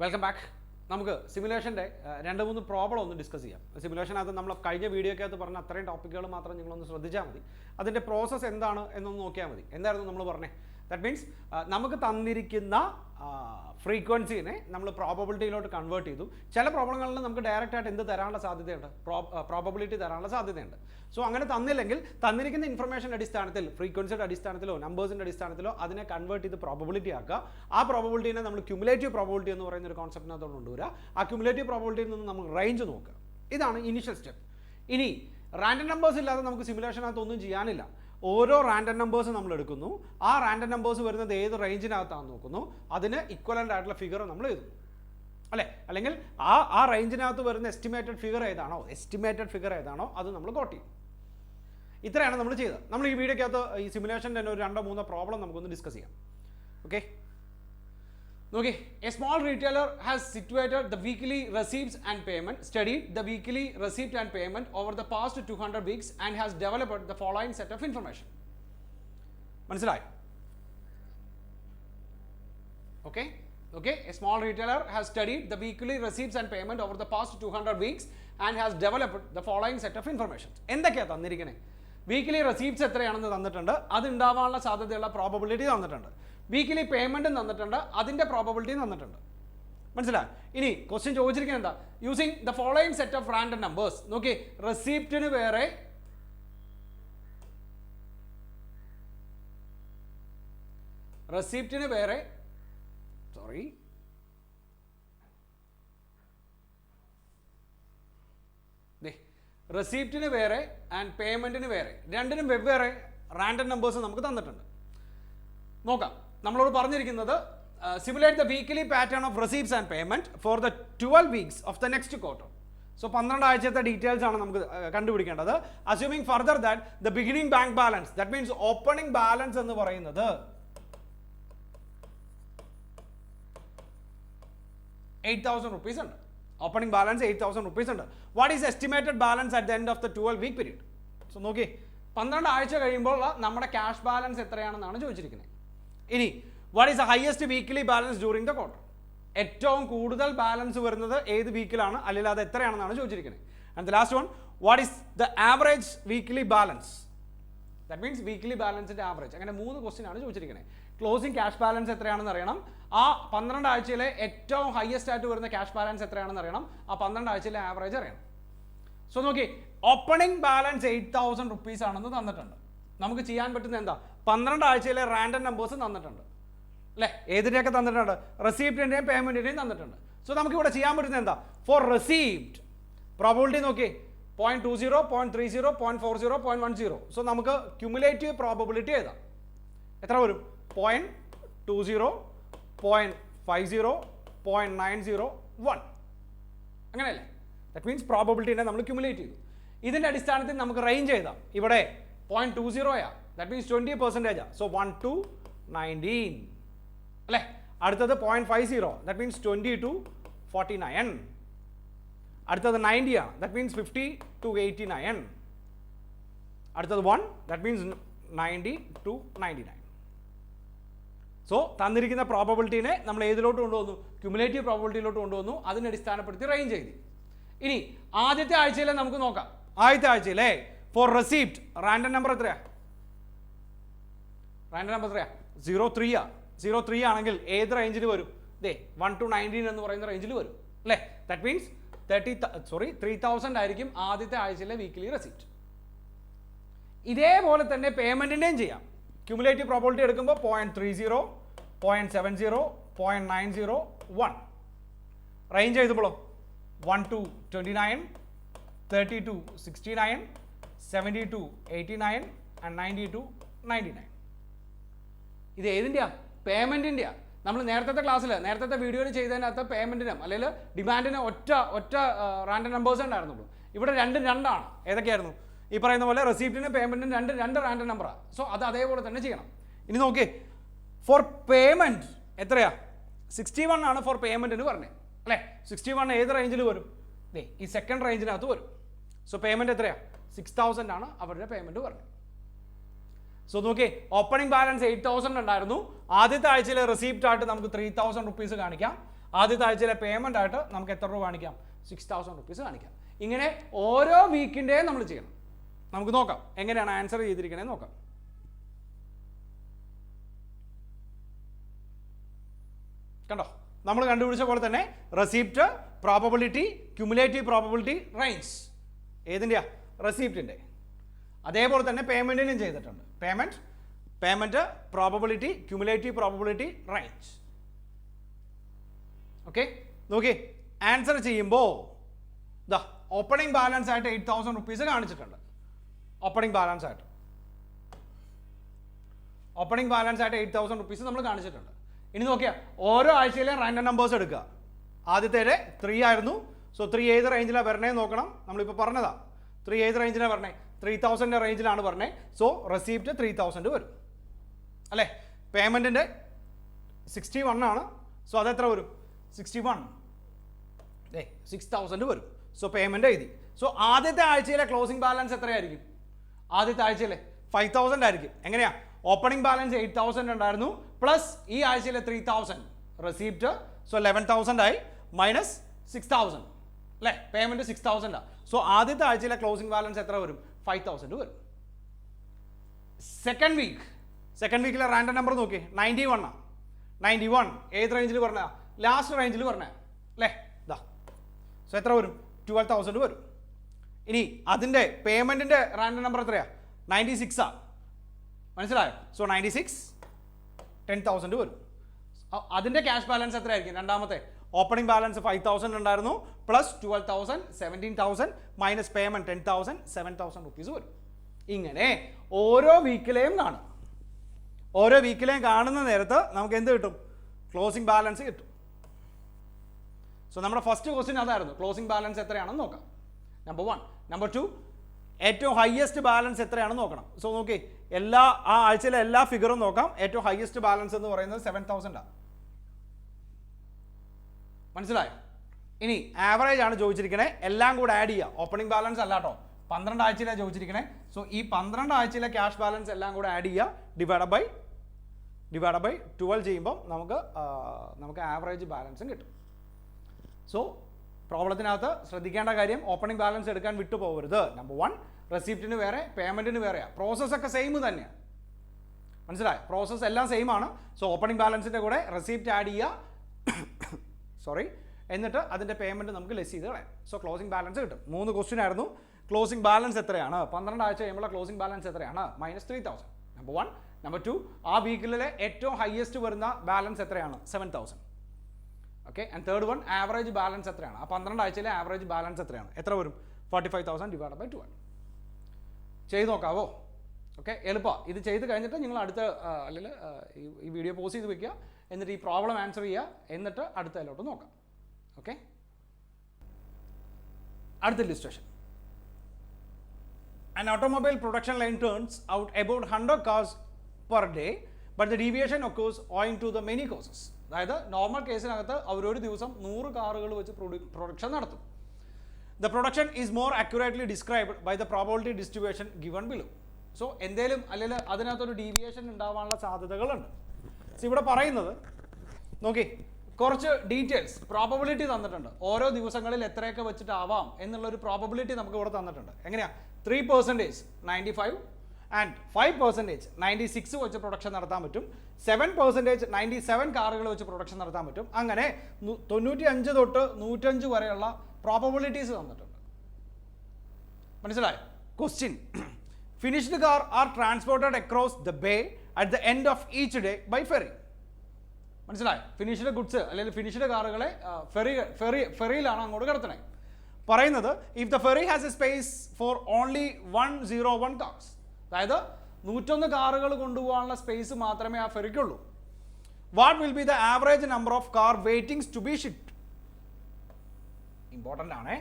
Welcome back. നമുക്ക് സിമുലേഷൻ്റെ രണ്ട് മൂന്ന് പ്രോബ്ലം ഒന്ന് ഡിസ്കസ് ചെയ്യാം. സിമുലേഷനകത്ത് നമ്മൾ കഴിഞ്ഞ വീഡിയോക്കകത്ത് പറഞ്ഞ അത്രയും ടോപ്പിക്കുകൾ മാത്രം നിങ്ങളൊന്ന് ശ്രദ്ധിച്ചാൽ മതി. അതിൻ്റെ പ്രോസസ്സ് എന്താണ് എന്നൊന്ന് നോക്കിയാൽ മതി. എന്തായിരുന്നു നമ്മൾ പറഞ്ഞത്? ദാറ്റ് മീൻസ് നമുക്ക് തന്നിരിക്കുന്ന ഫ്രീക്വൻസിനെ നമ്മൾ പ്രോബബിലിറ്റിയിലോട്ട് കൺവേർട്ട് ചെയ്തു. ചില പ്രോബ്ലങ്ങളിൽ നമുക്ക് ഡയറക്റ്റായിട്ട് എന്ത് തരാനുള്ള സാധ്യതയുണ്ട്? പ്രോബബിലിറ്റി തരാനുള്ള സാധ്യതയുണ്ട്. സോ അങ്ങനെ തന്നില്ലെങ്കിൽ തന്നിരിക്കുന്ന ഇൻഫർമേഷൻ്റെ അടിസ്ഥാനത്തിൽ, ഫ്രീക്വൻസിയുടെ അടിസ്ഥാനത്തിലോ നമ്പേഴ്സിൻ്റെ അടിസ്ഥാനത്തിലോ അതിനെ കൺവേർട്ട് ചെയ്ത് പ്രോബബിലിറ്റി ആക്കുക. ആ പ്രോബബിലിറ്റിനെ നമ്മൾ ക്യുമുലേറ്റീവ് പ്രോബബിലിറ്റി എന്ന് പറയുന്ന ഒരു കോൺസെപ്റ്റിനകത്തോട് കൊണ്ടുവരിക. ആ ക്യുമുലേറ്റീവ് പ്രോബബിലിറ്റിയിൽ നിന്ന് നമുക്ക് റേഞ്ച് നോക്കുക. ഇതാണ് ഇനിഷ്യൽ സ്റ്റെപ്പ്. ഇനി റാൻഡം നമ്പേഴ്സ് ഇല്ലാതെ നമുക്ക് സിമുലേഷനകത്ത് ഒന്നും ചെയ്യാനില്ല. ഓരോ റാൻഡം നമ്പേഴ്സ് നമ്മൾ എടുക്കുന്നു. ആ റാൻഡം നമ്പേഴ്സ് വരുന്നത് ഏത് റേഞ്ചിനകത്താണെന്ന് നോക്കുന്നു. അതിന് ഇക്വലൻ്റ് ആയിട്ടുള്ള ഫിഗർ നമ്മൾ എഴുതുന്നു, അല്ലേ? അല്ലെങ്കിൽ ആ റേഞ്ചിനകത്ത് വരുന്ന എസ്റ്റിമേറ്റഡ് ഫിഗർ ഏതാണോ അത് നമ്മൾ കോട്ട് ചെയ്യും. ഇത്രയാണ് നമ്മൾ ചെയ്തത്. നമ്മൾ ഈ വീഡിയോക്കകത്ത് ഈ സിമുലേഷൻ്റെ തന്നെ ഒരു 2-3 പ്രോബ്ലം നമുക്കൊന്ന് ഡിസ്കസ് ചെയ്യാം. ഓക്കെ, നോക്കി. A small retailer has situated the weekly receipts and payment, studied the weekly receipt and payment over the past 200 weeks and has developed the following set of information. മനസ്സിലായി? Okay, okay, a small retailer has studied the weekly receipts and payment over the past 200 weeks and has developed the following set of information. എന്തൊക്കെയാ തന്നിരിക്കണേ? Weekly receipts എത്രയാണെന്ന് തന്നിട്ടുണ്ട്, അത് ഉണ്ടാവാനുള്ള സാധ്യതയുള്ള probability തന്നിട്ടുണ്ട്. Weekly പേയ്മെൻറ്റും തന്നിട്ടുണ്ട്, അതിൻ്റെ പ്രോബബിലിറ്റിയും തന്നിട്ടുണ്ട്. മനസ്സിലായി? ഇനി ക്വസ്റ്റ്യൻ ചോദിച്ചിരിക്കുന്നത് എന്താ? Using the following set of random numbers. നോക്കി, റെസീപ്റ്റിന് വേറെ, റെസീപ്റ്റിന് വേറെ ആൻഡ് പേയ്മെൻറ്റിന് വേറെ, രണ്ടിനും വെവ്വേറെ റാൻഡം നമ്പേഴ്സ് നമുക്ക് തന്നിട്ടുണ്ട്. നോക്കാം. നമ്മളോട് പറഞ്ഞിരിക്കുന്നത് simulate the weekly pattern of receipts and payment for the 12 weeks of the next quarter. So 12 ആഴ്ചത്തെ ഡീറ്റെയിൽസ് ആണ് നമുക്ക് കണ്ടുപിടിക്കേണ്ടത്. Assuming further that the beginning bank balance, that means opening balance എന്ന് പറയുന്നത് 8,000 rupees ഉണ്ട്. ഓപ്പണിംഗ് ബാലൻസ് 8,000 rupees ഉണ്ട്. What is estimated balance at the end of the 12-week period? So നോക്കി, 12 ആഴ്ച കഴിയുമ്പോൾ നമ്മുടെ ക്യാഷ് ബാലൻസ് എത്രയാണെന്നാണ് ചോദിച്ചിരിക്കുന്നത്. ഇനി what is the highest weekly balance during the quarter? ഏറ്റവും കൂടുതൽ ബാലൻസ് വരുന്നത് ഏത് വീക്കിലാണ്, അല്ലെങ്കിൽ അത് എത്രയാണെന്നാണ് ചോദിച്ചിരിക്കുന്നത്. And the last one, what is the average weekly balance? That means weekly ബാലൻസിൻ്റെ ആവറേജ്. അങ്ങനെ 3 ക്വസ്റ്റ്യൻ ആണ് ചോദിച്ചിരിക്കുന്നത്. ക്ലോസിംഗ് ക്യാഷ് ബാലൻസ് എത്രയാണെന്ന് അറിയണം. ആ 12 ആഴ്ചയിലെ ഏറ്റവും ഹയസ്റ്റ് ആയിട്ട് വരുന്ന ക്യാഷ് ബാലൻസ് എത്രയാണെന്ന് അറിയണം. ആ 12 ആഴ്ചയിലെ ആവറേജ് അറിയണം. സോ നോക്കി, ഓപ്പണിംഗ് ബാലൻസ് 8,000 rupees ആണെന്ന് തന്നിട്ടുണ്ട്. നമുക്ക് ചെയ്യാൻ പറ്റുന്ന എന്താ? 12 ആഴ്ചയിലെ റാൻഡം നമ്പേഴ്സ് തന്നിട്ടുണ്ട്, അല്ലേ? ഏതിൻ്റെയൊക്കെ തന്നിട്ടുണ്ട്? റെസീപ്റ്റിൻ്റെയും പേയ്മെൻറ്റിൻ്റെയും തന്നിട്ടുണ്ട്. സോ നമുക്ക് ഇവിടെ ചെയ്യാൻ പറ്റുന്നത് എന്താ? ഫോർ റെസീപ്റ്റ് പ്രോബബിലിറ്റി നോക്കി, 0.20, 0.30, 0.40, 0.10. സോ നമുക്ക് ക്യുമുലേറ്റീവ് പ്രോബബിലിറ്റി എഴുതാം. എത്ര വരും? 0.20, 0.50, 0.901. അങ്ങനെയല്ലേ? ദാറ്റ് മീൻസ് പ്രോബബിലിറ്റിനെ നമ്മൾ ക്യുമുലേറ്റ് ചെയ്തു. ഇതിൻ്റെ അടിസ്ഥാനത്തിൽ നമുക്ക് റേഞ്ച് എഴുതാം. ഇവിടെ 0.20 ദാറ്റ് മീൻസ് 20%. സോ 1 to 19, അല്ലേ? അടുത്തത് 0.50 ദാറ്റ് മീൻസ് 20 to 49. അടുത്തത് 90 ആണ്, ദാറ്റ് മീൻസ് 50 to 89. അടുത്തത് 1 ദാറ്റ് മീൻസ് 90 to 99. സോ തന്നിരിക്കുന്ന പ്രോബബിലിറ്റിനെ നമ്മൾ ഏതിലോട്ട് കൊണ്ടുവന്നു? ക്യുമുലേറ്റീവ് പ്രോബബിലിറ്റിയിലോട്ട് കൊണ്ടുവന്നു. അതിനെ അടിസ്ഥാനപ്പെടുത്തി റേഞ്ച് എഴുതി. ഇനി ആദ്യത്തെ ആഴ്ചയിലെ നമുക്ക് നോക്കാം. ആദ്യത്തെ ആഴ്ചയിലെ ഫോർ റെസീപ്റ്റ് റാൻഡം നമ്പർ എത്രയാ? 03 03 ആണെങ്കിൽ ഏത് റേഞ്ചിൽ വരും? 1 to 19 എന്ന് പറയുന്ന റേഞ്ചിൽ വരും, അല്ലേ? ദാറ്റ് മീൻസ് 3,000 ആയിരിക്കും ആദ്യത്തെ ആഴ്ചയിലെ വീക്ക്ലി റെസീപ്റ്റ്. ഇതേപോലെ തന്നെ പേയ്മെൻറ്റിൻ്റെയും ചെയ്യാം. ക്യുമുലേറ്റീവ് പ്രോബബിലിറ്റി എടുക്കുമ്പോൾ 0.30, 0.70, 0.901. റേഞ്ച് എഴുതുമ്പോഴോ 1 to 29, 30 to 69, 70 to 89 and 90 to 99. ഇത് ഏതിൻ്റെയാ? പേയ്മെൻറ്റിൻ്റെയാ. നമ്മൾ നേരത്തെ വീഡിയോയിൽ ചെയ്തതിനകത്ത് പേയ്മെൻറ്റിനും അല്ലെങ്കിൽ ഡിമാൻഡിന് ഒറ്റ റാൻഡം നമ്പേഴ്സ് ഉണ്ടായിരുന്നുള്ളൂ. ഇവിടെ രണ്ടാണ്. ഏതൊക്കെയായിരുന്നു? ഈ പറയുന്ന പോലെ റെസീപ്റ്റിനും പേയ്മെൻറ്റിനും രണ്ട് റാൻഡം നമ്പറാണ്. സോ അത് അതേപോലെ തന്നെ ചെയ്യണം. ഇനി നോക്കിയേ, ഫോർ പേയ്മെൻറ്റ് എത്രയാ? 61 ആണ് ഫോർ പേയ്മെൻറ്റിന് പറഞ്ഞത്, അല്ലേ? 61 ഏത് റേഞ്ചിൽ വരും? ഈ സെക്കൻഡ് റേഞ്ചിനകത്ത് വരും. സോ പേയ്മെൻറ്റ് എത്രയാ? 6,000 ആണ് അവരുടെ പേയ്മെൻറ്റ് പറഞ്ഞത്. സോ നോക്കി, ഓപ്പണിംഗ് ബാലൻസ് 8,000 ഉണ്ടായിരുന്നു. ആദ്യത്തെ ആഴ്ചയിലെ റെസീപ്റ്റ് ആയിട്ട് നമുക്ക് 3,000 rupees കാണിക്കാം. ആദ്യത്തെ ആഴ്ചയിലെ പേയ്മെൻ്റ് ആയിട്ട് നമുക്ക് എത്ര രൂപ കാണിക്കാം? 6,000 റുപ്പീസ് കാണിക്കാം. ഇങ്ങനെ ഓരോ വീക്കിൻ്റെയും നമ്മൾ ചെയ്യണം. നമുക്ക് നോക്കാം എങ്ങനെയാണ് ആൻസർ ചെയ്തിരിക്കണേ നോക്കാം. കണ്ടോ, നമ്മൾ കണ്ടുപിടിച്ച പോലെ തന്നെ receipt, probability, cumulative probability, range. ഏതിൻ്റെയാ? റെസിപ്റ്റിൻ്റെ. അതേപോലെ തന്നെ പേയ്മെൻറ്റിനും ചെയ്തിട്ടുണ്ട്. Payment, probability, cumulative probability, range. Okay, നോക്കി ആൻസർ ചെയ്യുമ്പോൾ ഇതാ ഓപ്പണിംഗ് ബാലൻസ് ആയിട്ട് 8,000 റുപ്പീസ് കാണിച്ചിട്ടുണ്ട്. ഓപ്പണിംഗ് ബാലൻസ് ആയിട്ട് 8,000 റുപ്പീസ് നമ്മൾ കാണിച്ചിട്ടുണ്ട്. ഇനി നോക്കിയാൽ ഓരോ ആഴ്ചയിലെയും റാൻഡം നമ്പേഴ്സ് എടുക്കുക. ആദ്യത്തേത് 3 ആയിരുന്നു. സോ 3 ഏത് റേഞ്ചിലാണ് വരണേ നോക്കണം. നമ്മളിപ്പോൾ പറഞ്ഞതാ 3 ഏത് റേഞ്ചിലാണ് വരണേ? 3,000 റേഞ്ചിലാണ് പറഞ്ഞേ. സോ റെസിപ്റ്റ് 3,000 വരും അല്ലേ? പേയ്മെൻറ്റിൻ്റെ 61 ആണ്. സോ അതെത്ര വരും? 61 6,000 വരും. സോ പേയ്മെൻറ്റ് എഴുതി. സോ ആദ്യത്തെ ആഴ്ചയിലെ ക്ലോസിംഗ് ബാലൻസ് എത്രയായിരിക്കും? ആദ്യത്തെ ആഴ്ചയിലെ 5,000 ആയിരിക്കും. എങ്ങനെയാ? ഓപ്പണിംഗ് ബാലൻസ് 8,000 ഉണ്ടായിരുന്നു, പ്ലസ് ഈ ആഴ്ചയിലെ 3,000 റെസിപ്റ്റ്. സോ 11,000 ആയി, മൈനസ് 6,000 അല്ലേ? പേയ്മെൻറ്റ് 6,000 ആണ്. സോ ആദ്യത്തെ ആഴ്ചയിലെ ക്ലോസിംഗ് ബാലൻസ് എത്ര വരും? 5,000 വരും. സെക്കൻഡ് വീക്കിലെ റാൻഡം നമ്പർ നോക്കി, 91 ആണ്. 91 ഏത് റേഞ്ചിൽ പറഞ്ഞാൽ? ലാസ്റ്റ് റേഞ്ചിൽ പറഞ്ഞാൽ അല്ലേ? ഇതാ. സോ എത്ര വരും? 12,000 വരും. ഇനി അതിൻ്റെ പേയ്മെൻറ്റിൻ്റെ റാൻഡം നമ്പർ എത്രയാണ്? 96 ആണ്. മനസ്സിലായോ? സോ 96 10,000 വരും. അതിൻ്റെ ക്യാഷ് ബാലൻസ് എത്രയായിരിക്കും? രണ്ടാമത്തെ ഓപ്പണിംഗ് ബാലൻസ് 5,000 ഉണ്ടായിരുന്നു, പ്ലസ് 12,000 17,000 മൈനസ് പേയ്മെൻറ്റ് 10,000 7,000 റുപ്പീസ് വരും. ഇങ്ങനെ ഓരോ വീക്കിലെയും കാണും. ഓരോ വീക്കിലെയും കാണുന്ന നേരത്ത് നമുക്ക് എന്ത് കിട്ടും? ക്ലോസിംഗ് ബാലൻസ് കിട്ടും. സോ നമ്മുടെ ഫസ്റ്റ് ക്വസ്റ്റ്യൻ അതായിരുന്നു, ക്ലോസിംഗ് ബാലൻസ് എത്രയാണെന്ന് നോക്കാം. നമ്പർ 1. നമ്പർ 2, ഏറ്റവും ഹയസ്റ്റ് ബാലൻസ് എത്രയാണെന്ന് നോക്കണം. സോ നോക്കി ആ ആഴ്ചയിലെ എല്ലാ ഫിഗറും നോക്കാം. ഏറ്റവും ഹയസ്റ്റ് ബാലൻസ് എന്ന് പറയുന്നത് 7,000 ആണ്. മനസ്സിലായോ? ഇനി ആവറേജ് ആണ് ചോദിച്ചിരിക്കണേ. എല്ലാം കൂടെ ആഡ് ചെയ്യുക. ഓപ്പണിംഗ് ബാലൻസ് അല്ല കേട്ടോ, 12 ആഴ്ചയിലാണ് ചോദിച്ചിരിക്കണേ. സോ ഈ 12 ആഴ്ചയിലെ ക്യാഷ് ബാലൻസ് എല്ലാം കൂടെ ആഡ് ചെയ്യുക, ഡിവൈഡ് ബൈ 12 ചെയ്യുമ്പോൾ നമുക്ക് ആവറേജ് ബാലൻസും കിട്ടും. സോ പ്രോബ്ലത്തിനകത്ത് ശ്രദ്ധിക്കേണ്ട കാര്യം, ഓപ്പണിംഗ് ബാലൻസ് എടുക്കാൻ വിട്ടു പോകരുത്. നമ്പർ 1, റെസിപ്റ്റിന് വേറെ, പേയ്മെൻറ്റിന് വേറെയാണ്. പ്രോസസ്സൊക്കെ സെയിം തന്നെയാണ്. മനസ്സിലായോ? പ്രോസസ്സ് എല്ലാം സെയിം ആണ്. സോ ഓപ്പണിംഗ് ബാലൻസിൻ്റെ കൂടെ റെസിപ്റ്റ് ആഡ് ചെയ്യുക, എന്നിട്ട് അതിൻ്റെ പേയ്മെൻറ്റ് നമുക്ക് ലെസ് ചെയ്ത് കളയാം. സോ ക്ലോസിംഗ് ബാലൻസ് കിട്ടും. 3 ക്വസ്റ്റ്യൻ ആയിരുന്നു. ക്ലോസിംഗ് ബാലൻസ് എത്രയാണ്? 12 ആഴ്ച കഴിയുമ്പോൾ ക്ലോസിംഗ് ബാലൻസ് എത്രയാണ്? -3,000. നമ്പർ 1. നമ്പർ 2, ആ വീക്കിലെ ഏറ്റവും ഹയസ്റ്റ് വരുന്ന ബാലൻസ് എത്രയാണ്? 7,000. Okay. And third one, average balance എത്രയാണ്? ആ 12 ആഴ്ചയിലെ ആവറേജ് ബാലൻസ് എത്രയാണ്? എത്ര വരും? 45,000 ഡിവൈഡ് ബൈ 12. ചെയ്ത് നോക്കാവോ? ഓക്കെ, എളുപ്പമാണ്. ഇത് ചെയ്ത് കഴിഞ്ഞിട്ട് നിങ്ങൾ അടുത്ത അല്ലെങ്കിൽ ഈ വീഡിയോ പോസ് ചെയ്ത് വെക്കുക, എന്നിട്ട് ഈ പ്രോബ്ലം ആൻസർ ചെയ്യുക, എന്നിട്ട് അടുത്തതിലോട്ട് നോക്കാം. ഓക്കെ, അടുത്ത illustration. An automobile production line turns out about 100 cars per day, but the deviation occurs owing to the many causes. അതായത് നോർമൽ കേസിനകത്ത് അവരൊരു ദിവസം 100 കാറുകൾ വെച്ച് പ്രൊഡക്ഷൻ നടത്തും. The production is more accurately described by the probability distribution given below. So എന്തേലും അല്ലെങ്കിൽ അതിനകത്തൊരു deviation ഉണ്ടാവാനുള്ള സാധ്യതകളുണ്ട്. സോ ഇവിടെ പറയുന്നത് നോക്കി, കുറച്ച് ഡീറ്റെയിൽസ് പ്രോബബിലിറ്റി തന്നിട്ടുണ്ട്. ഓരോ ദിവസങ്ങളിൽ എത്രയൊക്കെ വെച്ചിട്ടാവാം എന്നുള്ളൊരു പ്രോബബിലിറ്റി നമുക്ക് ഇവിടെ തന്നിട്ടുണ്ട്. എങ്ങനെയാണ്? 3% 95 ആൻഡ് 5% 96 വെച്ച് പ്രൊഡക്ഷൻ നടത്താൻ പറ്റും. 7% 97 കാറുകൾ വെച്ച് പ്രൊഡക്ഷൻ നടത്താൻ പറ്റും. അങ്ങനെ 95 തൊട്ട് 105 വരെയുള്ള പ്രോബബിലിറ്റീസ് തന്നിട്ടുണ്ട്. മനസ്സിലായോ? Question: finished car are transported across the bay at the end of each day by ferry. മനസ്സിലായോ? ഫിനിഷ്ഡ് ഗുഡ്സ് അല്ലെങ്കിൽ ഫിനിഷ്ഡ് കാറുകളെ ഫെറിയിലാണ് അങ്ങോട്ട് കിടത്തണേ. പറയുന്നത് if the ferry has a space for only 101 cars, അതായത് 101 കാറുകൾ കൊണ്ടുപോകാനുള്ള സ്പേസ് മാത്രമേ ആ ഫെറിക്കുള്ളൂ. What will be the average number of car waitings to be shipped? Important ആണ്.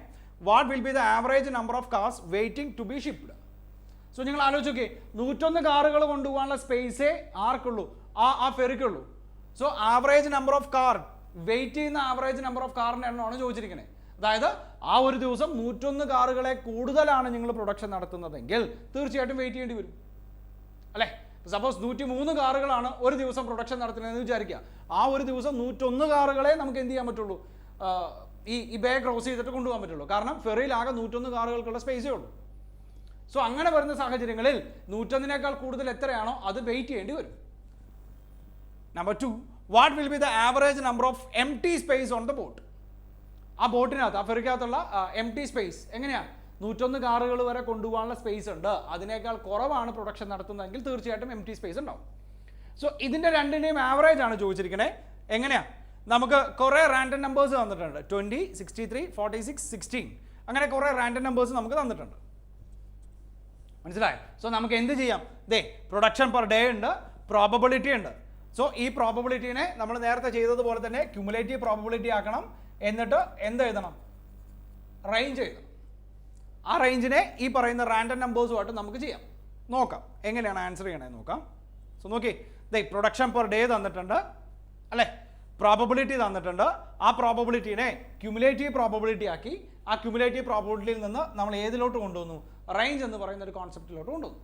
What will be the average number of cars waiting to be shipped? So നിങ്ങൾ ആലോചിച്ച് നോക്കിയേ, 101 കാറുകൾ കൊണ്ടുപോകാനുള്ള സ്പേസേ ആർക്കുള്ളൂ? ആ ഫെറിക്കുള്ളൂ. So average number of car, wait ചെയ്യുന്ന ആവറേജ് നമ്പർ ഓഫ് കാറിൻ്റെ എണ്ണമാണ് ചോദിച്ചിരിക്കുന്നത്. അതായത് ആ ഒരു ദിവസം 101 കാറുകളെ കൂടുതലാണ് നിങ്ങൾ പ്രൊഡക്ഷൻ നടത്തുന്നതെങ്കിൽ തീർച്ചയായിട്ടും വെയിറ്റ് ചെയ്യേണ്ടി വരും, അല്ലേ? സപ്പോസ് 103 കാറുകളാണ് ഒരു ദിവസം പ്രൊഡക്ഷൻ നടത്തുന്നതെന്ന് വിചാരിക്കുക. ആ ഒരു ദിവസം 101 കാറുകളെ നമുക്ക് എന്ത് ചെയ്യാൻ പറ്റുള്ളൂ, ഈ ബേ ക്രോസ് ചെയ്തിട്ട് കൊണ്ടുപോകാൻ പറ്റുള്ളൂ. കാരണം ഫെറിയിൽ ആകെ 101 കാറുകൾക്കുള്ള സ്പേസേ ഉള്ളൂ. സോ അങ്ങനെ വരുന്ന സാഹചര്യങ്ങളിൽ 101 കൂടുതൽ എത്രയാണോ അത് വെയിറ്റ് ചെയ്യേണ്ടി വരും. Number 2, what will be the average number of empty space on the boat? ആ ബോട്ടിനകത്ത്, ആ ഫെറിക്കകത്തുള്ള എംപ്റ്റി സ്പേസ് എങ്ങനെയാണ്? 101 കാറുകൾ വരെ കൊണ്ടുപോകാനുള്ള സ്പേസ് ഉണ്ട്. അതിനേക്കാൾ കുറവാണ് പ്രൊഡക്ഷൻ നടത്തുന്നതെങ്കിൽ തീർച്ചയായിട്ടും എംപ്റ്റി സ്പേസ് ഉണ്ടാവും. സോ ഇതിൻ്റെ രണ്ടിൻ്റെയും ആവറേജ് ആണ് ചോദിച്ചിരിക്കുന്നത്. എങ്ങനെയാണ്? നമുക്ക് കുറേ റാൻഡം നമ്പേഴ്സ് തന്നിട്ടുണ്ട്. 20, 63, 46, 16 അങ്ങനെ കുറേ റാൻഡം നമ്പേഴ്സ് നമുക്ക് തന്നിട്ടുണ്ട്. മനസ്സിലായോ? സോ നമുക്ക് എന്ത് ചെയ്യാം? പ്രൊഡക്ഷൻ പെർ ഡേ ഉണ്ട്, പ്രോബബിലിറ്റി ഉണ്ട്. സോ ഈ പ്രോബബിലിറ്റീനെ നമ്മൾ നേരത്തെ ചെയ്തതുപോലെ തന്നെ ക്യുമുലേറ്റീവ് പ്രോബബിലിറ്റി ആക്കണം. എന്നിട്ട് എന്ത് എഴുതണം? റേഞ്ച് എഴുതണം. ആ റേഞ്ചിനെ ഈ പറയുന്ന റാൻഡം നമ്പേഴ്സുമായിട്ട് നമുക്ക് ചെയ്യാം. നോക്കാം എങ്ങനെയാണ് ആൻസർ ചെയ്യണമെന്ന് നോക്കാം. സോ നോക്കി, പ്രൊഡക്ഷൻ പെർ ഡേ തന്നിട്ടുണ്ട് അല്ലേ, പ്രോബബിലിറ്റി തന്നിട്ടുണ്ട്. ആ പ്രോബബിലിറ്റീനെ ക്യുമുലേറ്റീവ് പ്രോബബിലിറ്റി ആക്കി ആ ക്യുമുലേറ്റീവ് പ്രോബബിലിറ്റിയിൽ നിന്ന് നമ്മൾ ഏതിലോട്ട് കൊണ്ടുവന്നു? റേഞ്ച് എന്ന് പറയുന്ന ഒരു കോൺസെപ്റ്റിലോട്ട് കൊണ്ടുവന്നു.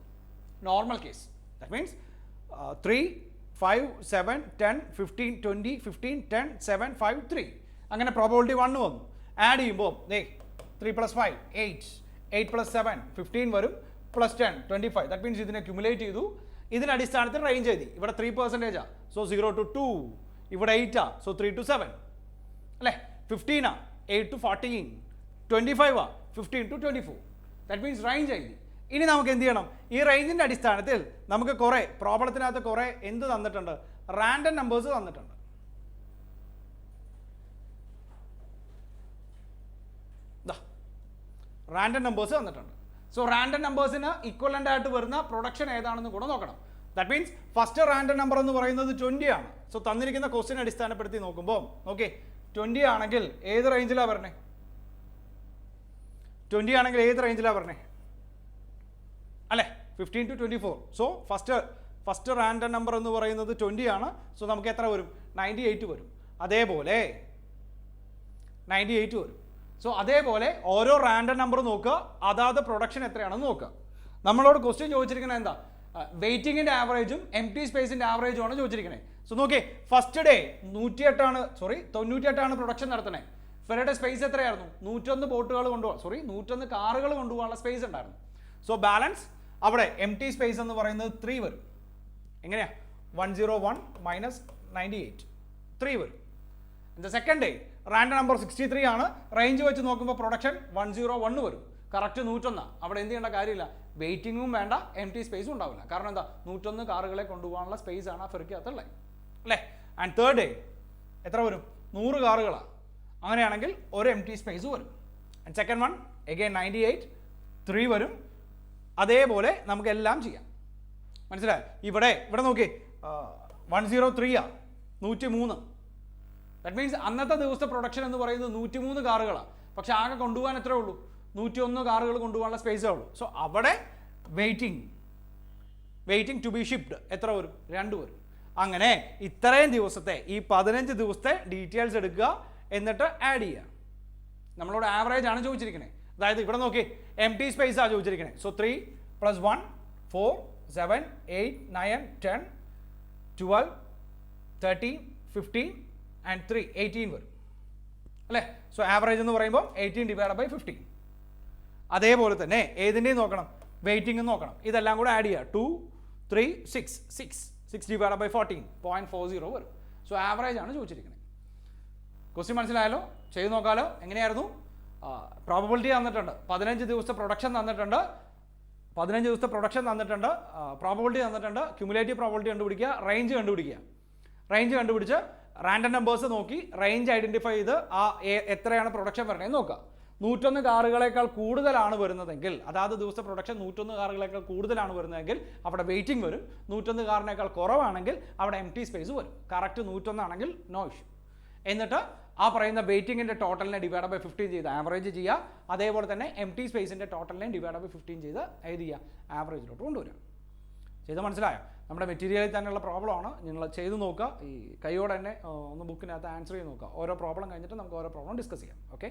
നോർമൽ കേസ് ദാറ്റ് മീൻസ് 3, 5, 7, 10, 15, 20, 15, 10, 7, 5, 3 അങ്ങനെ പ്രോബബിലിറ്റി 1 വന്നു. ആഡ് ചെയ്യുമ്പോൾ 3 + 5 8, 8 + 7 15 വരും, +10 25. ദാറ്റ് മീൻസ് ഇതിനെ ക്യുമുലേറ്റ് ചെയ്തു. ഇതിൻ്റെ അടിസ്ഥാനത്തിൽ റേഞ്ച് എഴുതി. ഇവിടെ 3% സോ 0 to 2. ഇവിടെ 8 സോ 3 to 7 അല്ലേ. 15 8 to 14. 25 15 to 24. That means range എഴുതി. ഇനി നമുക്ക് എന്ത് ചെയ്യണം? ഈ റേഞ്ചിൻ്റെ അടിസ്ഥാനത്തിൽ നമുക്ക് കുറേ പ്രോബ്ലത്തിനകത്ത് കുറേ എന്ത് തന്നിട്ടുണ്ട്? റാൻഡം നമ്പേഴ്സ് തന്നിട്ടുണ്ട്. റാൻഡം നമ്പേഴ്സ് തന്നിട്ടുണ്ട്. സോ റാൻഡം നമ്പേഴ്സിന് ഇക്വലൻ്റ് ആയിട്ട് വരുന്ന പ്രൊഡക്ഷൻ ഏതാണെന്ന് കൂടെ നോക്കണം. That means first random number എന്ന് പറയുന്നത് 20 ആണ്. സോ തന്നിരിക്കുന്ന ക്വസ്റ്റ്യൻ അടിസ്ഥാനപ്പെടുത്തി നോക്കുമ്പോൾ 20 ആണെങ്കിൽ ഏത് റേഞ്ചിലാണ് വരണേ? 20 ആണെങ്കിൽ ഏത് റേഞ്ചിലാണ് വരണേ അല്ലേ? 15 to 24. So first random number എന്ന് പറയുന്നത് 20 ആണ്. സോ നമുക്ക് എത്ര വരും? 98 വരും. അതേപോലെ 98 വരും. സോ അതേപോലെ ഓരോ റാൻഡം നമ്പർ നോക്കുക, അതാത് പ്രൊഡക്ഷൻ എത്രയാണെന്ന് നോക്കുക. നമ്മളോട് ക്വസ്റ്റ്യൻ ചോദിച്ചിരിക്കുന്നത് എന്താ? വെയിറ്റിങ്ങിൻ്റെ ആവറേജും എംപ്റ്റി സ്പേസിൻ്റെ ആവറേജും ആണ് ചോദിച്ചിരിക്കുന്നത്. സോ നോക്കിയേ, ഫസ്റ്റ് ഡേ 98 പ്രൊഡക്ഷൻ നടത്തണേ. ഫെറിയുടെ സ്പേസ് എത്രയായിരുന്നു? 101 ബോട്ടുകൾ കൊണ്ടുപോകാൻ 101 കാറുകൾ കൊണ്ടുപോകാനുള്ള സ്പേസ് ഉണ്ടായിരുന്നു. സോ ബാലൻസ് അവിടെ എംപ്റ്റി സ്പേസ് എന്ന് പറയുന്നത് 3 വരും. എങ്ങനെയാ? 101 - 98 3 വരും. The second day random number 63 ആണ്. റേഞ്ച് വെച്ച് നോക്കുമ്പോൾ പ്രൊഡക്ഷൻ 101 വരും. കറക്റ്റ് 101. അവിടെ എന്ത് ചെയ്യേണ്ട കാര്യമില്ല, വെയിറ്റിങ്ങും വേണ്ട, എംപ്റ്റി സ്പേസും ഉണ്ടാവില്ല. കാരണം എന്താ? 101 കാറുകളെ കൊണ്ടുപോകാനുള്ള സ്പേസ് ആണ് ആ ഫെറിക്കകത്തുള്ളത് അല്ലേ. ആൻഡ് തേർഡ് ഡേ എത്ര വരും? 100 കാറുകളാണ്. അങ്ങനെയാണെങ്കിൽ ഒരു എംപ്റ്റി സ്പേസ് വരും. ആൻഡ് സെക്കൻഡ് വൺ എഗെയിൻ 98 3 വരും. അതേപോലെ നമുക്ക് എല്ലാം ചെയ്യാം. മനസ്സിലായി? ഇവിടെ നോക്കി 103 103. ദാറ്റ് മീൻസ് അന്നത്തെ ദിവസത്തെ പ്രൊഡക്ഷൻ എന്ന് പറയുന്നത് 103 കാറുകളാണ്. പക്ഷെ ആകെ കൊണ്ടുപോകാൻ എത്രേ ഉള്ളൂ? 101 കാറുകൾ കൊണ്ടുപോകാനുള്ള സ്പേസേ ഉള്ളൂ. സോ അവിടെ വെയിറ്റിംഗ് ടു ബി ഷിപ്ഡ് എത്ര വരും? 2 വരും. അങ്ങനെ ഇത്രയും ദിവസത്തെ ഈ 15 ദിവസത്തെ ഡീറ്റെയിൽസ് എടുക്കുക, എന്നിട്ട് ആഡ് ചെയ്യുക. നമ്മളോട് ആവറേജ് ആണ് ചോദിച്ചിരിക്കുന്നത്. അതായത് ഇവിടെ നോക്കി എംപ്റ്റി സ്പേസ് ആണ് ചോദിച്ചിരിക്കുന്നത്. സോ 3 + 1 4 7 8 9 10 12 13 15 and 3 18 വരും അല്ലേ. സോ ആവറേജ് എന്ന് പറയുമ്പോൾ 18 / 15. അതേപോലെ തന്നെ ഏതിൻ്റെയും നോക്കണം? വെയിറ്റിംഗ് നോക്കണം. ഇതെല്ലാം കൂടെ ആഡ് ചെയ്യുക. 2 3 6 6 / 14 0.40 വരും. സോ ആവറേജ് ആണ് ചോദിച്ചിരിക്കുന്നത്. ക്വസ്റ്റ്യൻ മനസ്സിലായാലോ? ചെയ്ത് നോക്കാലോ. എങ്ങനെയായിരുന്നു? പ്രോബബിലിറ്റി തന്നിട്ടുണ്ട്, 15 ദിവസത്തെ പ്രൊഡക്ഷൻ തന്നിട്ടുണ്ട്, പ്രോബബിലിറ്റി തന്നിട്ടുണ്ട്, ക്യുമുലേറ്റീവ് പ്രോബബിലിറ്റി കണ്ടുപിടിക്കുക, റേഞ്ച് കണ്ടുപിടിച്ച് റാൻഡം നമ്പേഴ്സ് നോക്കി റേഞ്ച് ഐഡൻറ്റിഫൈ ചെയ്ത് ആ എത്രയാണ് പ്രൊഡക്ഷൻ വരണേന്ന് നോക്കുക. 101 കാറുകളേക്കാൾ കൂടുതലാണ് വരുന്നതെങ്കിൽ, അതാത് ദിവസത്തെ പ്രൊഡക്ഷൻ 101 കാറുകളേക്കാൾ കൂടുതലാണ് വരുന്നതെങ്കിൽ അവിടെ വെയിറ്റിംഗ് വരും. 101 കാറിനേക്കാൾ കുറവാണെങ്കിൽ അവിടെ എംപ്റ്റി സ്പേസ് വരും. കറക്റ്റ് 101 ആണെങ്കിൽ നോ ഇഷ്യൂ. എന്നിട്ട് ആ പറയുന്ന വെയിറ്റിങ്ങിൻ്റെ ടോട്ടലിനെ / 15 ചെയ്ത് ആവറേജ് ചെയ്യുക. അതേപോലെ തന്നെ എംപ്റ്റി സ്പേസിൻ്റെ ടോട്ടലിനെ / 15 ചെയ്ത് ഏത് ചെയ്യുക? ആവറേജിലോട്ട് കൊണ്ടുവരിക. ചെയ്ത് മനസ്സിലായോ? നമ്മുടെ മെറ്റീരിയലിൽ തന്നെയുള്ള പ്രോബ്ലമാണ്. നിങ്ങൾ ചെയ്ത് നോക്കുക. ഈ കൈയോടെ തന്നെ ഒന്ന് ബുക്കിനകത്ത് ആൻസർ ചെയ്ത് നോക്കുക. ഓരോ പ്രോബ്ലം കഴിഞ്ഞിട്ട് നമുക്ക് ഓരോ പ്രോബ്ലം ഡിസ്കസ് ചെയ്യാം. ഓക്കെ.